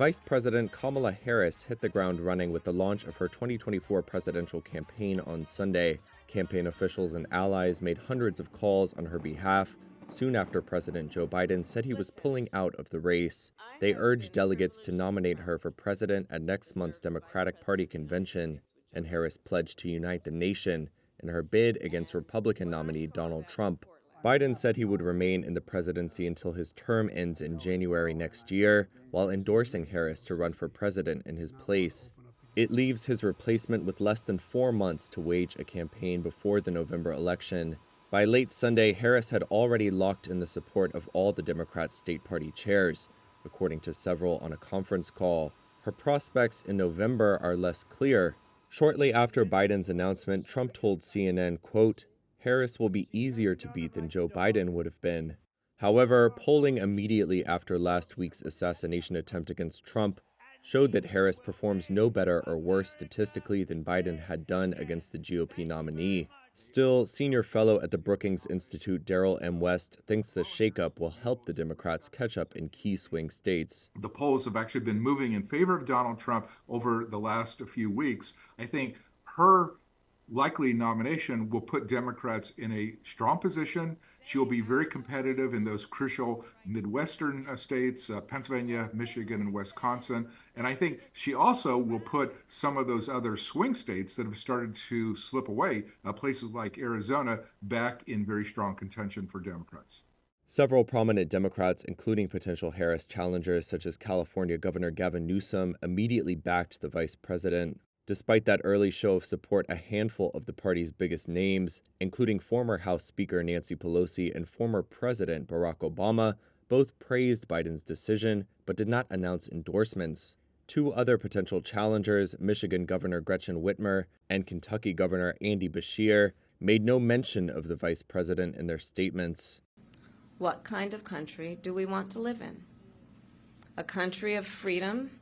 Vice President Kamala Harris hit the ground running with the launch of her 2024 presidential campaign on Sunday. Campaign officials and allies made hundreds of calls on her behalf. Soon after President Joe Biden said he was pulling out of the race, they urged delegates to nominate her for president at next month's Democratic Party convention, and Harris pledged to unite the nation in her bid against Republican nominee Donald Trump. Biden said he would remain in the presidency until his term ends in January next year, while endorsing Harris to run for president in his place. It leaves his replacement with less than 4 months to wage a campaign before the November election. By late Sunday, Harris had already locked in the support of all the Democrat state party chairs, according to several on a conference call. Her prospects in November are less clear. Shortly after Biden's announcement, Trump told CNN, quote, "Harris will be easier to beat than Joe Biden would have been." However, polling immediately after last week's assassination attempt against Trump showed that Harris performs no better or worse statistically than Biden had done against the GOP nominee. Still, senior fellow at the Brookings Institute Darrell M. West thinks the shakeup will help the Democrats catch up in key swing states. The polls have actually been moving in favor of Donald Trump over the last few weeks. I think her likely nomination will put Democrats in a strong position. She will be very competitive in those crucial Midwestern states, Pennsylvania, Michigan, and Wisconsin. And I think she also will put some of those other swing states that have started to slip away, places like Arizona, back in very strong contention for Democrats. Several prominent Democrats, including potential Harris challengers such as California Governor Gavin Newsom, immediately backed the vice president. Despite that early show of support, a handful of the party's biggest names, including former House Speaker Nancy Pelosi and former President Barack Obama, both praised Biden's decision but did not announce endorsements. Two other potential challengers, Michigan Governor Gretchen Whitmer and Kentucky Governor Andy Beshear, made no mention of the vice president in their statements. What kind of country do we want to live in? A country of freedom,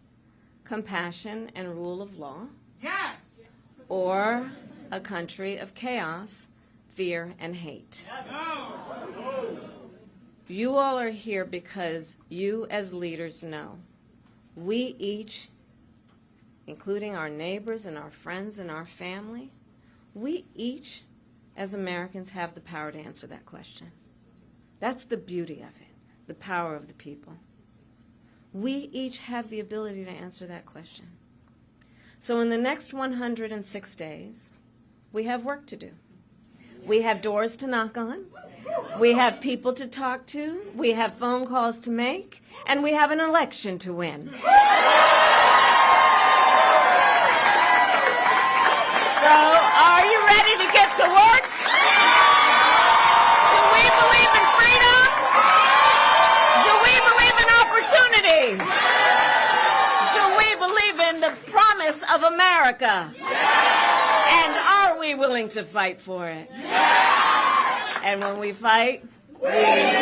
compassion, and rule of law? Yes! Or a country of chaos, fear, and hate? No! You all are here because you as leaders know we each, including our neighbors and our friends and our family, we each as Americans have the power to answer that question. That's the beauty of it, the power of the people. We each have the ability to answer that question. So in the next 106 days, we have work to do. We have doors to knock on. We have people to talk to. We have phone calls to make. And we have an election to win. So are you ready to get to work? Do we believe in freedom? Do we believe in opportunity? Do we believe in the promise of America? And are we willing to fight for it? And when we fight, we win.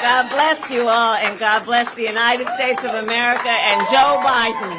God bless you all, and God bless the United States of America and Joe Biden.